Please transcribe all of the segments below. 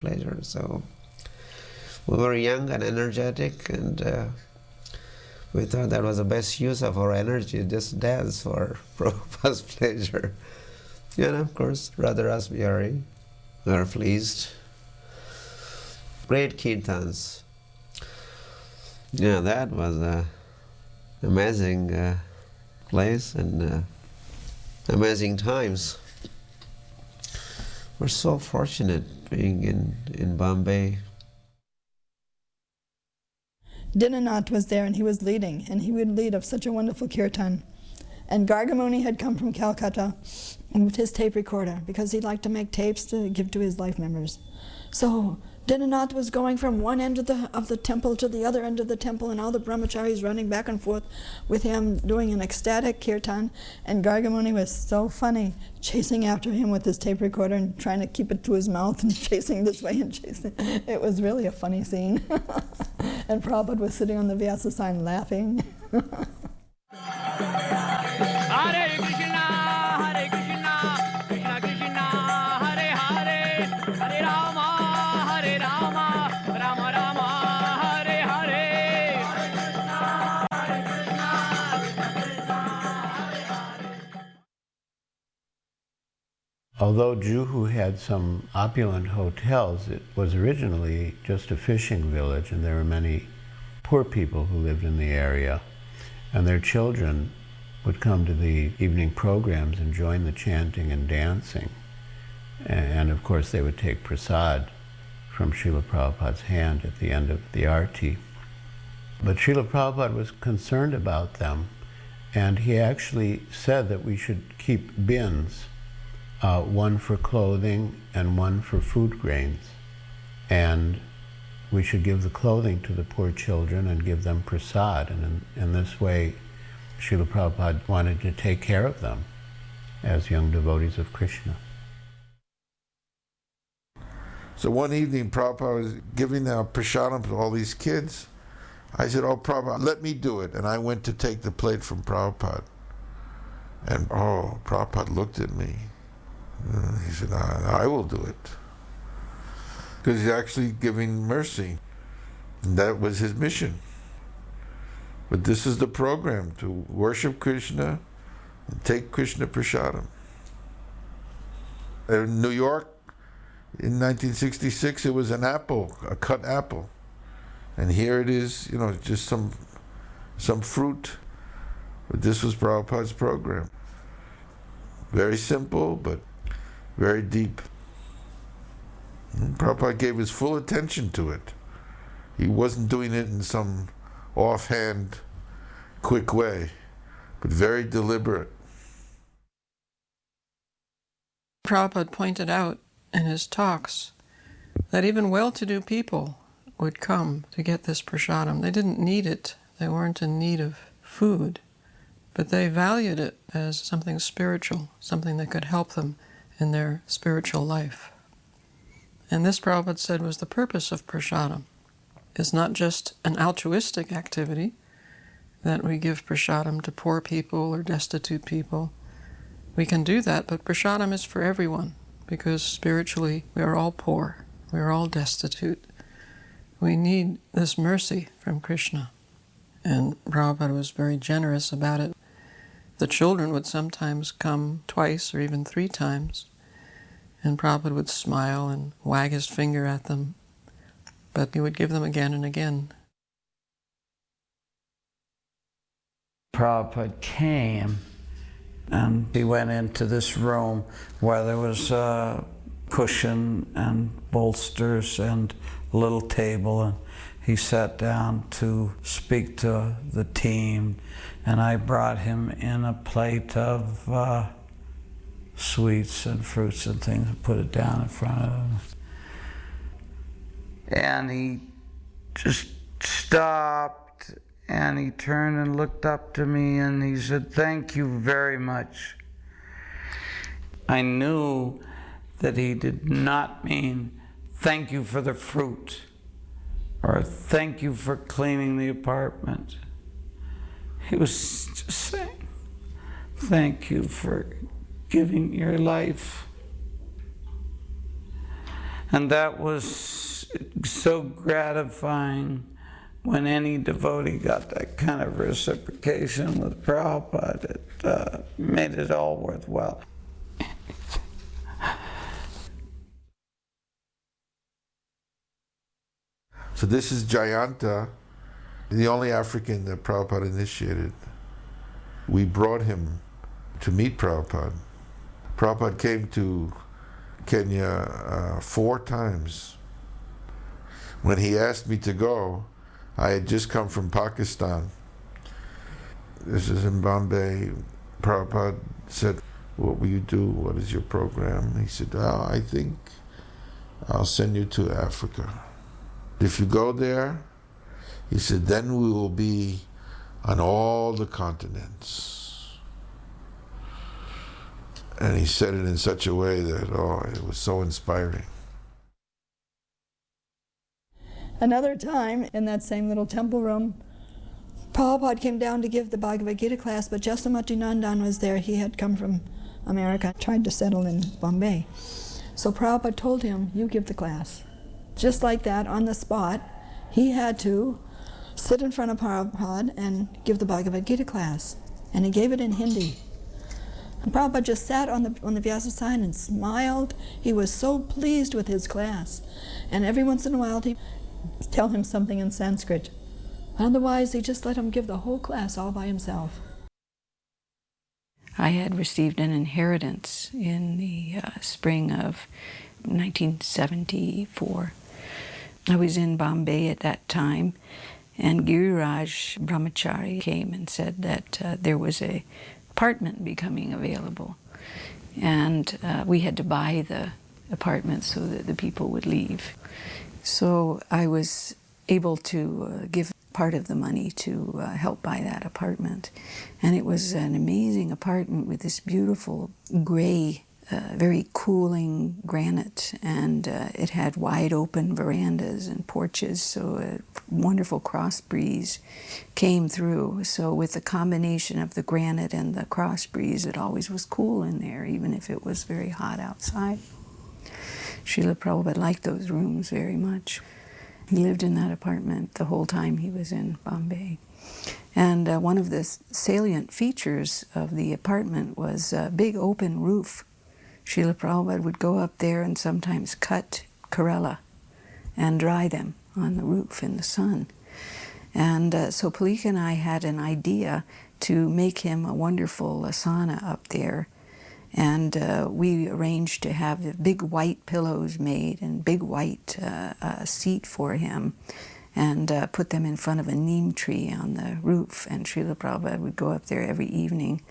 pleasure. So we were young and energetic, and we thought that was the best use of our energy, just dance for Prabhupada's pleasure. And of course, Radha Ras Bihari, we were pleased. Great kirtans. Yeah, that was an amazing place and amazing times. We're so fortunate being in Bombay. Dinanath was there and he was leading, and he would lead of such a wonderful kirtan. And Gargamuni had come from Calcutta with his tape recorder because he liked to make tapes to give to his life members. So Dinanath was going from one end of the temple to the other end of the temple, and all the brahmacharis running back and forth with him doing an ecstatic kirtan. And Gargamuni was so funny, chasing after him with his tape recorder and trying to keep it to his mouth and chasing this way and chasing. It was really a funny scene. And Prabhupada was sitting on the Vyasa sign laughing. Hare Krishna, Krishna Krishna, Hare Hare, Hare Rama, Rama Rama, Hare Hare. Although Juhu had some opulent hotels, it was originally just a fishing village, and there were many poor people who lived in the area, and their children would come to the evening programs and join the chanting and dancing. And of course they would take prasad from Srila Prabhupada's hand at the end of the arti. But Srila Prabhupada was concerned about them, and he actually said that we should keep bins, one for clothing and one for food grains. And we should give the clothing to the poor children and give them prasad. And in this way, Srila Prabhupada wanted to take care of them as young devotees of Krishna. So one evening, Prabhupada was giving out prasadam to all these kids. I said, "Oh, Prabhupada, let me do it." And I went to take the plate from Prabhupada. And Prabhupada looked at me. He said, "I will do it." Because he's actually giving mercy. And that was his mission. But this is the program, to worship Krishna and take Krishna prasadam. In New York, in 1966, it was an apple, a cut apple. And here it is, just some fruit. But this was Prabhupada's program. Very simple, but very deep. And Prabhupada gave his full attention to it. He wasn't doing it in some offhand, quick way, but very deliberate. Prabhupada pointed out in his talks that even well-to-do people would come to get this prasadam. They didn't need it. They weren't in need of food, but they valued it as something spiritual, something that could help them in their spiritual life. And this, Prabhupada said, was the purpose of prasadam. It's not just an altruistic activity that we give prasadam to poor people or destitute people. We can do that, but prasadam is for everyone, because spiritually we are all poor, we are all destitute. We need this mercy from Krishna. And Prabhupada was very generous about it. The children would sometimes come twice or even 3 times, and Prabhupada would smile and wag his finger at them, but he would give them again and again. Prabhupada came, and he went into this room where there was a cushion and bolsters and a little table, and he sat down to speak to the team, and I brought him in a plate of sweets and fruits and things and put it down in front of him. And he just stopped, and he turned and looked up to me, and he said, "Thank you very much." I knew that he did not mean thank you for the fruit or thank you for cleaning the apartment. He was just saying, thank you for giving your life. And that was so gratifying when any devotee got that kind of reciprocation with Prabhupada. It made it all worthwhile. So this is Jayanta, the only African that Prabhupada initiated. We brought him to meet Prabhupada. Prabhupada came to Kenya 4 times. When he asked me to go, I had just come from Pakistan. This is in Bombay. Prabhupada said, "What will you do? What is your program?" He said, "Oh, I think I'll send you to Africa. If you go there," he said, "then we will be on all the continents." And he said it in such a way that, it was so inspiring. Another time, in that same little temple room, Prabhupada came down to give the Bhagavad Gita class, but Jasamati Nandan was there. He had come from America, tried to settle in Bombay. So Prabhupada told him, "You give the class." Just like that, on the spot, he had to sit in front of Prabhupada and give the Bhagavad Gita class. And he gave it in Hindi. And Prabhupada just sat on the Vyasasana and smiled. He was so pleased with his class. And every once in a while, he'd tell him something in Sanskrit. Otherwise, he just let him give the whole class all by himself. I had received an inheritance in the spring of 1974. I was in Bombay at that time, and Giriraj Brahmachari came and said that there was an apartment becoming available. And we had to buy the apartment so that the people would leave. So I was able to give part of the money to help buy that apartment. And it was an amazing apartment with this beautiful gray, very cooling granite, and it had wide open verandas and porches, so a wonderful cross breeze came through. So with the combination of the granite and the cross breeze, it always was cool in there, even if it was very hot outside. Srila Prabhupada liked those rooms very much. He lived in that apartment the whole time he was in Bombay. And one of the salient features of the apartment was a big open roof. Srila Prabhupada would go up there and sometimes cut Kerala and dry them on the roof in the sun. And so Palika and I had an idea to make him a wonderful asana up there. And we arranged to have big white pillows made and big white seat for him, and put them in front of a neem tree on the roof. And Srila Prabhupada would go up there every evening,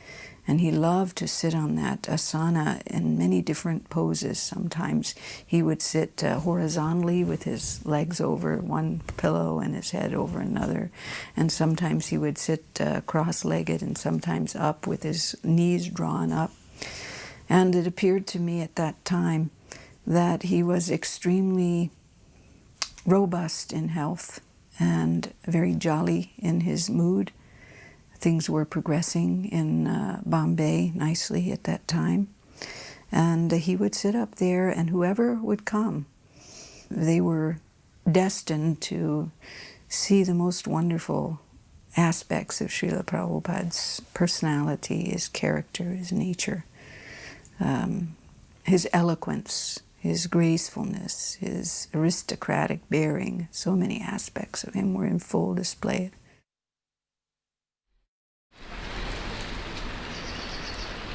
and he loved to sit on that asana in many different poses. Sometimes he would sit horizontally with his legs over one pillow and his head over another, and sometimes he would sit cross-legged, and sometimes up with his knees drawn up. And it appeared to me at that time that he was extremely robust in health and very jolly in his mood. Things were progressing in Bombay nicely at that time. And he would sit up there, and whoever would come, they were destined to see the most wonderful aspects of Srila Prabhupada's personality, his character, his nature. His eloquence, his gracefulness, his aristocratic bearing, so many aspects of him were in full display.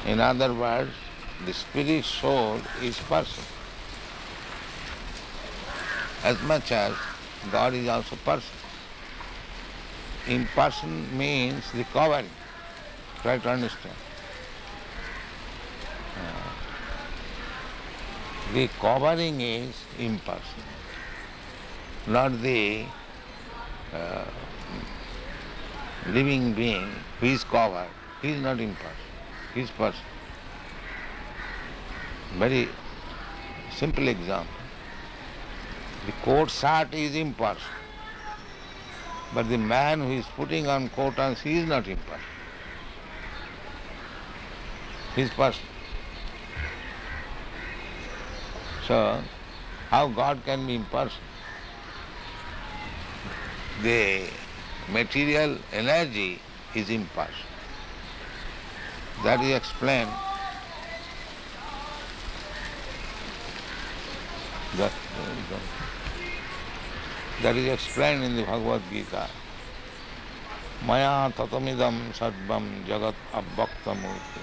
In other words, the spirit soul is person. As much as God is also person. Imperson means the covering. Try to understand. The covering is impersonal, not the living being who is covered. He is not impersonal, he is person. Very simple example. The coat shirt is impersonal, but the man who is putting on coat and he is not impersonal. He is person. So, How God can be impersonal? The material energy is impersonal. That is explained. That is explained in the Bhagavad Gita. Maya tatamidam sarvam jagat abbaktamurti.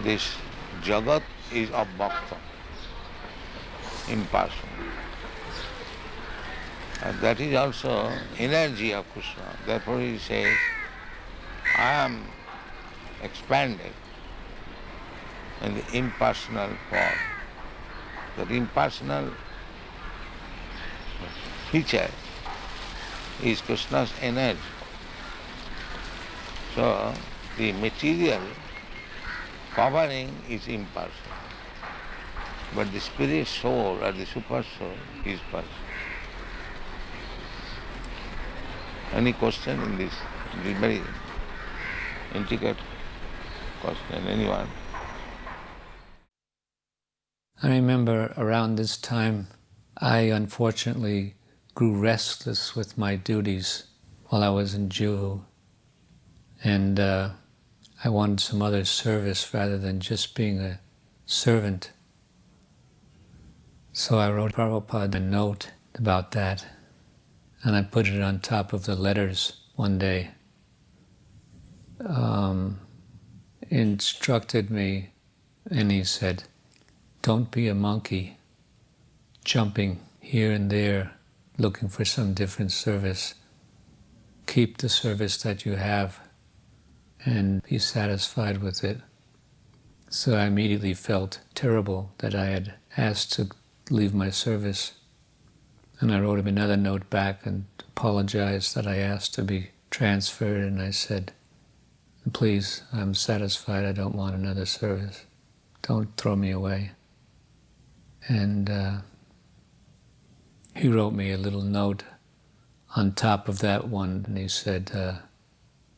This jagat is abbaktam, impersonal. And that is also energy of Krishna. Therefore he says, I am expanded in the impersonal form. That impersonal feature is Krishna's energy. So the material covering is impersonal, but the spirit soul or the super soul is personal. Any question in this? The very intricate question. Anyone? I remember around this time, I unfortunately grew restless with my duties while I was in Juhu, and I wanted some other service rather than just being a servant. So I wrote Prabhupada a note about that, and I put it on top of the letters one day. He instructed me, and he said, don't be a monkey jumping here and there looking for some different service. Keep the service that you have and be satisfied with it. So I immediately felt terrible that I had asked to leave my service. And I wrote him another note back and apologized that I asked to be transferred, and I said, please, I'm satisfied, I don't want another service. Don't throw me away. And he wrote me a little note on top of that one, and he said,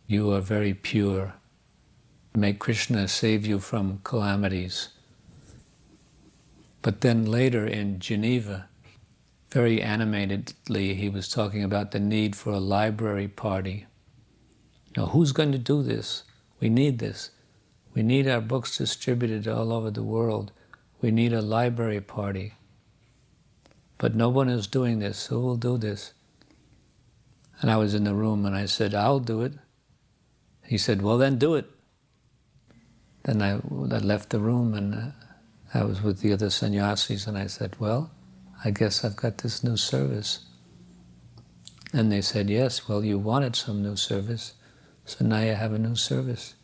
you are very pure. May Krishna save you from calamities. But then later in Geneva, very animatedly, he was talking about the need for a library party. Now, who's going to do this? We need this. We need our books distributed all over the world. We need a library party. But no one is doing this. Who will do this? And I was in the room and I said, I'll do it. He said, well, then do it. Then I left the room and I was with the other sannyasis and I said, well, I guess I've got this new service. And they said, yes, well, you wanted some new service, so now you have a new service.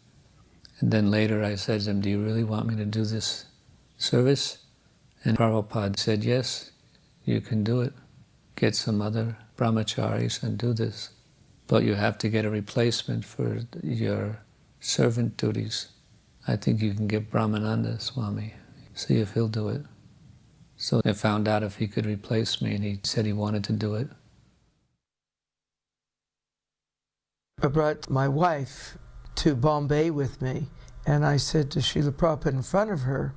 And then later I said to them, do you really want me to do this service? And Prabhupada said, yes, you can do it. Get some other brahmacharis and do this. But you have to get a replacement for your servant duties. I think you can get Brahmananda Swami. See if he'll do it. So I found out if he could replace me, and he said he wanted to do it. I brought my wife to Bombay with me, and I said to Srila Prabhupada in front of her,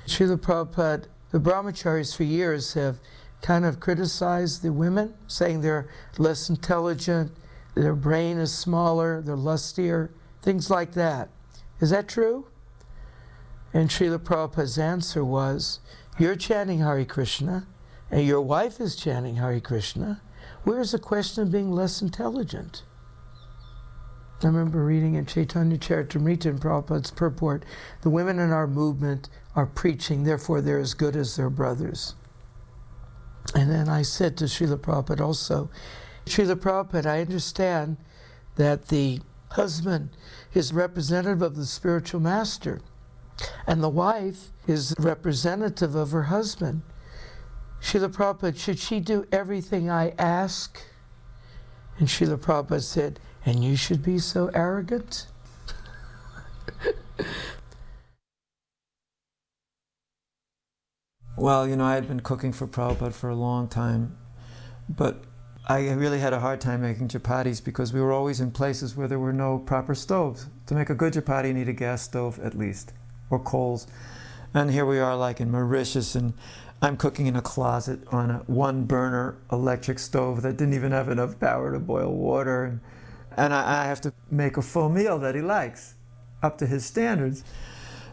Srila Prabhupada, the brahmacharis for years have kind of criticized the women, saying they're less intelligent, their brain is smaller, they're lustier, things like that. Is that true? And Srila Prabhupada's answer was, you're chanting Hare Krishna, and your wife is chanting Hare Krishna. Where's the question of being less intelligent? I remember reading in Chaitanya Charitamrita in Prabhupada's purport, the women in our movement are preaching, therefore they're as good as their brothers. And then I said to Srila Prabhupada also, Srila Prabhupada, I understand that the husband is representative of the spiritual master, and the wife is representative of her husband. Srila Prabhupada, should she do everything I ask? And Srila Prabhupada said, and you should be so arrogant? Well, you know, I had been cooking for Prabhupada for a long time, but I really had a hard time making chapatis because we were always in places where there were no proper stoves. To make a good chapati, you need a gas stove at least, or coals. And here we are like in Mauritius, and I'm cooking in a closet on a 1-burner electric stove that didn't even have enough power to boil water. And I have to make a full meal that he likes, up to his standards.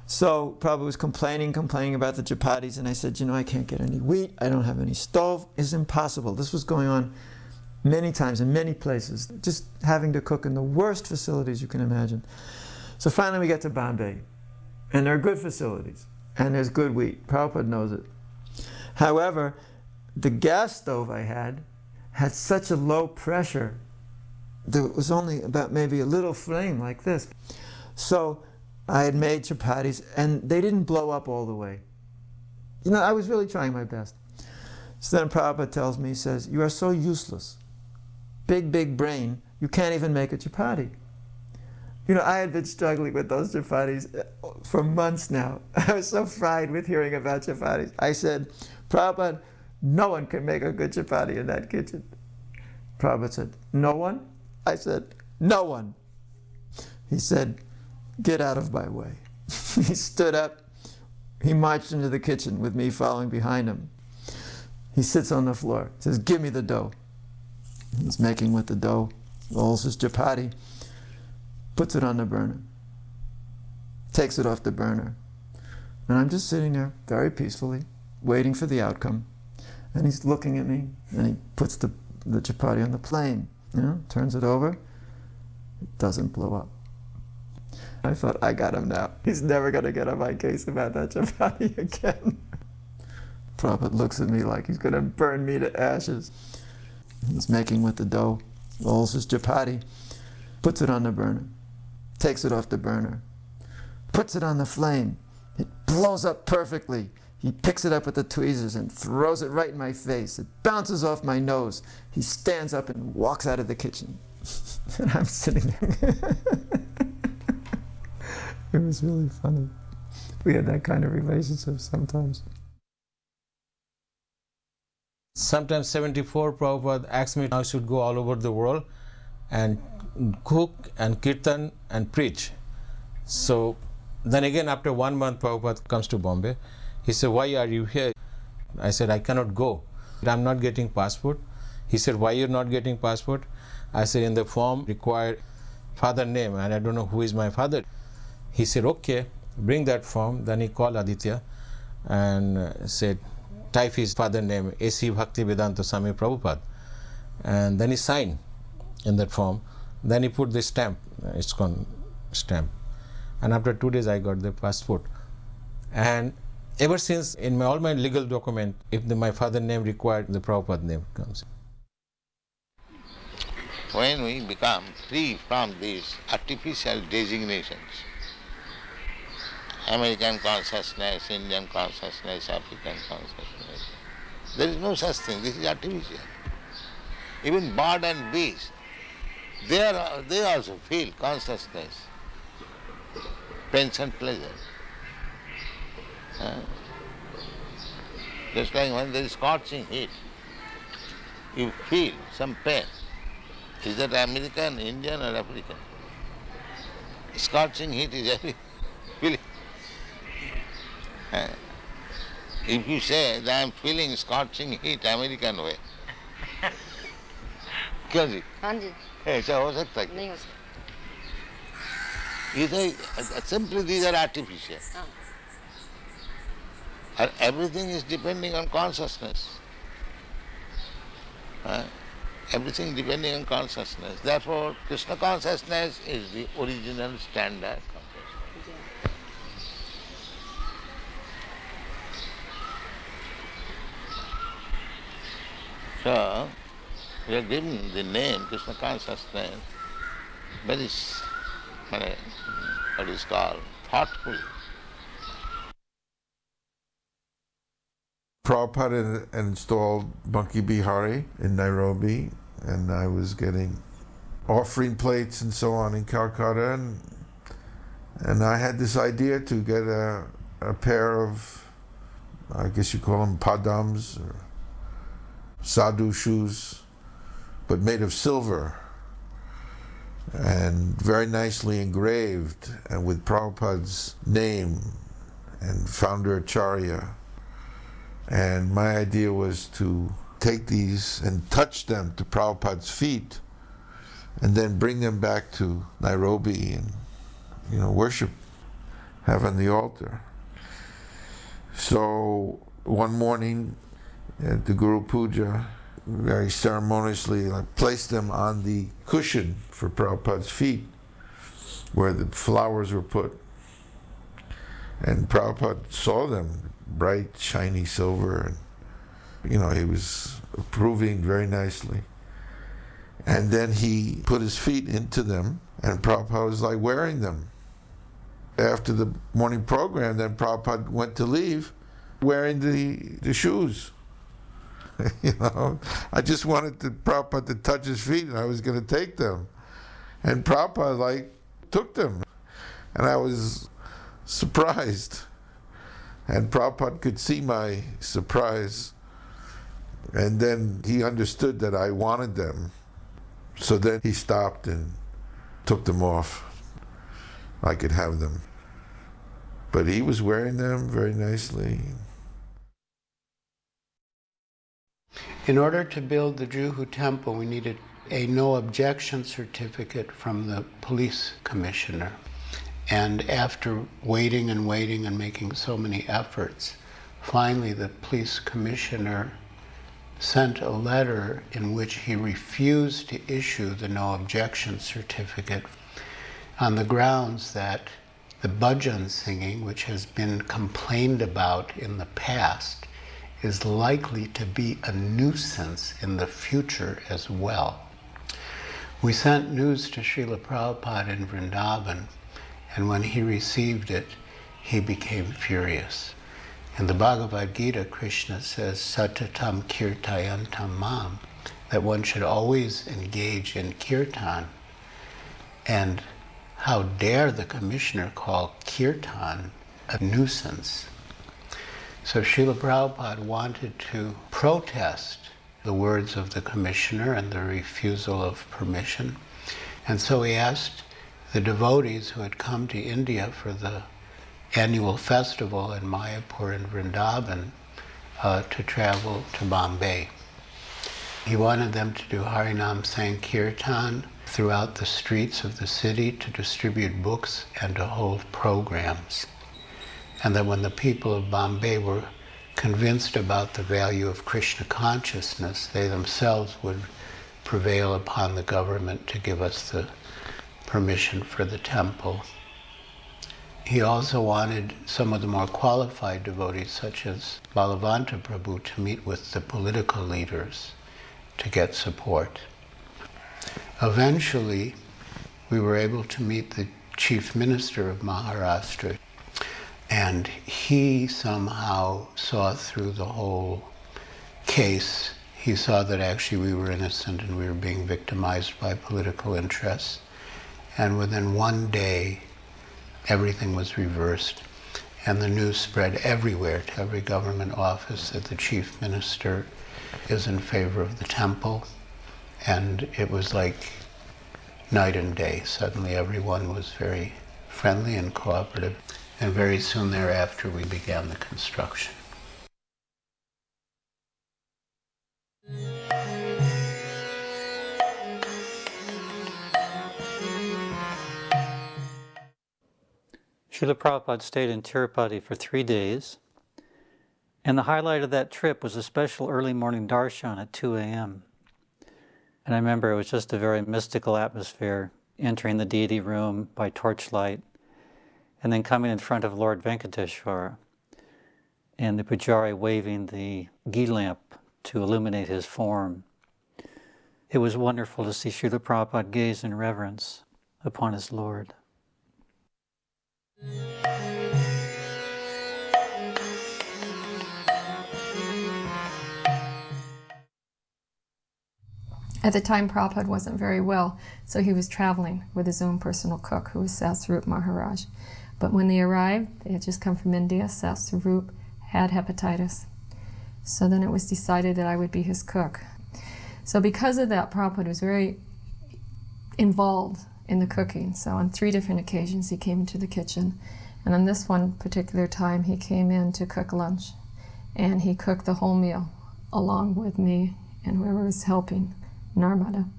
So Prabhupada was complaining about the chapatis, and I said, you know, I can't get any wheat, I don't have any stove, it's impossible. This was going on many times in many places, just having to cook in the worst facilities you can imagine. So finally we get to Bombay, and there are good facilities, and there's good wheat. Prabhupada knows it. However, the gas stove I had such a low pressure, there was only about maybe a little flame like this. So I had made chapatis, and they didn't blow up all the way. You know, I was really trying my best. So then Prabhupada tells me, he says, you are so useless. Big brain, you can't even make a chapati. You know, I had been struggling with those chapatis for months now. I was so fried with hearing about chapatis. I said, Prabhupada, no one can make a good chapati in that kitchen. Prabhupada said, no one? I said, no one. He said, get out of my way. He stood up, he marched into the kitchen with me following behind him. He sits on the floor, says, give me the dough. He's making with the dough, rolls his chapati, puts it on the burner, takes it off the burner. And I'm just sitting there very peacefully, waiting for the outcome. And he's looking at me, and he puts the chapati on the plane, you know, turns it over, it doesn't blow up. I thought, I got him now. He's never going to get on my case about that chapati again. Prabhupada looks at me like he's going to burn me to ashes. He's making with the dough, rolls his chapati, puts it on the burner, takes it off the burner, puts it on the flame. It blows up perfectly. He picks it up with the tweezers and throws it right in my face. It bounces off my nose. He stands up and walks out of the kitchen. And I'm sitting there. It was really funny. We had that kind of relationship sometimes. Sometimes 74, Prabhupada asked me I should go all over the world and cook and kirtan and preach. So then again, after 1 month, Prabhupada comes to Bombay. He said, why are you here? I said, I cannot go. I'm not getting passport. He said, why you're not getting passport? I said, in the form required father name, and I don't know who is my father. He said, okay, bring that form. Then he called Aditya and said, type his father name, A.C. Bhaktivedanta Swami Prabhupada. And then he signed in that form. Then he put the stamp, ISKCON stamp. And after 2 days, I got the passport. And ever since, in all my legal document, if my father name required, the Prabhupada name comes. When we become free from these artificial designations, American consciousness, Indian consciousness, African consciousness, there is no such thing. This is artificial. Even bird and beast, they also feel consciousness, pain and pleasure. Just like when there is scorching heat, you feel some pain. Is that American, Indian or African? Scorching heat is every feeling. If you say that I am feeling scorching heat American way, क्यों जी? हाँ जी. ऐसा हो सकता है? नहीं हो सकता. Simply these are artificial. And everything is depending on consciousness. Everything depending on consciousness. Therefore, Krishna consciousness is the original standard consciousness. So, we are given the name Krishna consciousness very, what is called, thoughtfully. Prabhupada installed Bunky Bihari in Nairobi, and I was getting offering plates and so on in Calcutta, and I had this idea to get a pair of, I guess you call them padams or sadhu shoes, but made of silver and very nicely engraved and with Prabhupada's name and founder Acharya. And my idea was to take these and touch them to Prabhupada's feet and then bring them back to Nairobi and, worship, have on the altar. So one morning at the Guru Puja, very ceremoniously, I placed them on the cushion for Prabhupada's feet where the flowers were put. And Prabhupada saw them, bright, shiny silver, and he was approving very nicely. And then he put his feet into them, and Prabhupada was like wearing them. After the morning program, then Prabhupada went to leave wearing the shoes. I just wanted Prabhupada to touch his feet, and I was going to take them. And Prabhupada took them. And I was surprised. And Prabhupada could see my surprise. And then he understood that I wanted them. So then he stopped and took them off. I could have them. But he was wearing them very nicely. In order to build the Juhu temple, we needed a no objection certificate from the police commissioner. And after waiting and waiting and making so many efforts, finally the police commissioner sent a letter in which he refused to issue the no objection certificate on the grounds that the bhajan singing, which has been complained about in the past, is likely to be a nuisance in the future as well. We sent news to Srila Prabhupada in Vrindavan, and when he received it, he became furious. In the Bhagavad Gita, Krishna says, Satatam kirtayantam mam, that one should always engage in kirtan. And how dare the commissioner call kirtan a nuisance? So Srila Prabhupada wanted to protest the words of the commissioner and the refusal of permission. And so he asked the devotees who had come to India for the annual festival in Mayapur and Vrindavan to travel to Bombay. He wanted them to do Harinam Sankirtan throughout the streets of the city, to distribute books and to hold programs. And that when the people of Bombay were convinced about the value of Krishna consciousness, they themselves would prevail upon the government to give us the permission for the temple. He also wanted some of the more qualified devotees, such as Balavanta Prabhu, to meet with the political leaders to get support. Eventually, we were able to meet the chief minister of Maharashtra, and he somehow saw through the whole case. He saw that actually we were innocent and we were being victimized by political interests. And within one day, everything was reversed. And the news spread everywhere to every government office that the chief minister is in favor of the temple. And it was like night and day. Suddenly everyone was very friendly and cooperative. And very soon thereafter, we began the construction. Srila Prabhupada stayed in Tirupati for 3 days, and the highlight of that trip was a special early morning darshan at 2 a.m. And I remember it was just a very mystical atmosphere, entering the deity room by torchlight, and then coming in front of Lord Venkateshwara, and the pujari waving the ghee lamp to illuminate his form. It was wonderful to see Srila Prabhupada gaze in reverence upon his Lord. At the time, Prabhupada wasn't very well, so he was traveling with his own personal cook, who was Sasrup Maharaj. But when they arrived, they had just come from India. Sasrup had hepatitis. So then it was decided that I would be his cook. So because of that, Prabhupada was very involved in the cooking. So on 3 different occasions, he came into the kitchen And on this one particular time, he came in to cook lunch, and he cooked the whole meal along with me and whoever was helping, Narmada.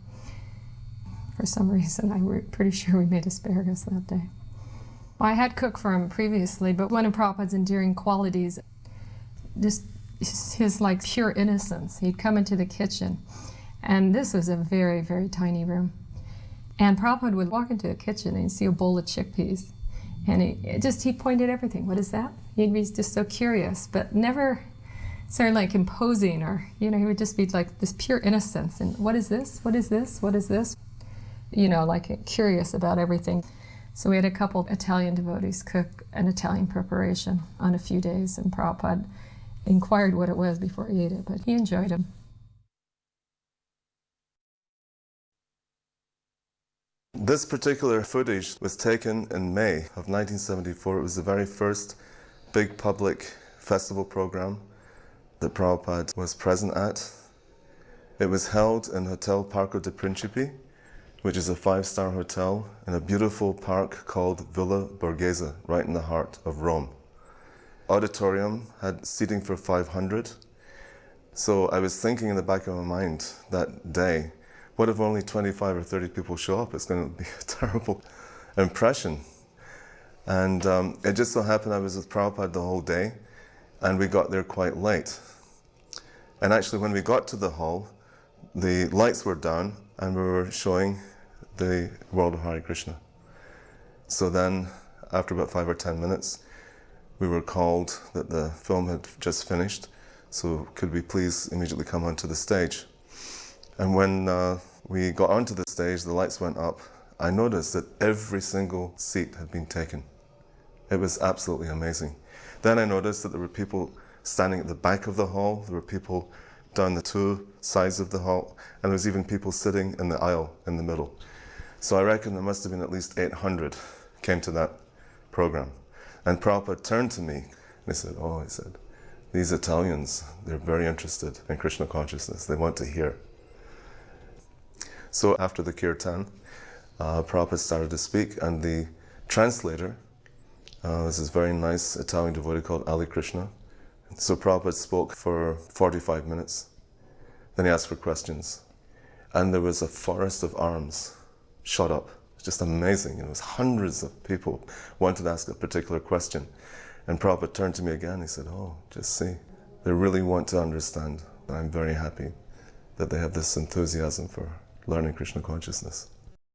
For some reason, I'm pretty sure we made asparagus that day. I had cooked for him previously, but one of Prabhupada's endearing qualities, just his like pure innocence. He'd come into the kitchen, and this was a very, very tiny room. And Prabhupada would walk into the kitchen and he'd see a bowl of chickpeas. And he pointed everything. What is that? He'd be just so curious, but never sort of like imposing, or, he would just be like this pure innocence. And what is this? What is this? What is this? Like curious about everything. So we had a couple of Italian devotees cook an Italian preparation on a few days, and Prabhupada inquired what it was before he ate it, but he enjoyed them. This particular footage was taken in May of 1974. It was the very first big public festival program that Prabhupada was present at. It was held in Hotel Parco de Principi, which is a 5-star hotel in a beautiful park called Villa Borghese, right in the heart of Rome. Auditorium had seating for 500. So I was thinking in the back of my mind that day, what if only 25 or 30 people show up? It's going to be a terrible impression. And it just so happened I was with Prabhupada the whole day, and we got there quite late. And actually when we got to the hall, the lights were down and we were showing the world of Hare Krishna. So then, after about 5 or 10 minutes, we were called that the film had just finished, so could we please immediately come onto the stage. And when we got onto the stage, the lights went up, I noticed that every single seat had been taken. It was absolutely amazing. Then I noticed that there were people standing at the back of the hall, there were people down the 2 sides of the hall, and there was even people sitting in the aisle in the middle. So I reckon there must have been at least 800 came to that program. And Prabhupada turned to me and he said, these Italians, they're very interested in Krishna consciousness. They want to hear. So after the kirtan, Prabhupada started to speak, and the translator was this very nice Italian devotee called Ali Krishna. So Prabhupada spoke for 45 minutes. Then he asked for questions. And there was a forest of arms shot up. It's just amazing. It was hundreds of people wanted to ask a particular question. And Prabhupada turned to me again. He said, just see, they really want to understand. And I'm very happy that they have this enthusiasm for learning Krishna consciousness.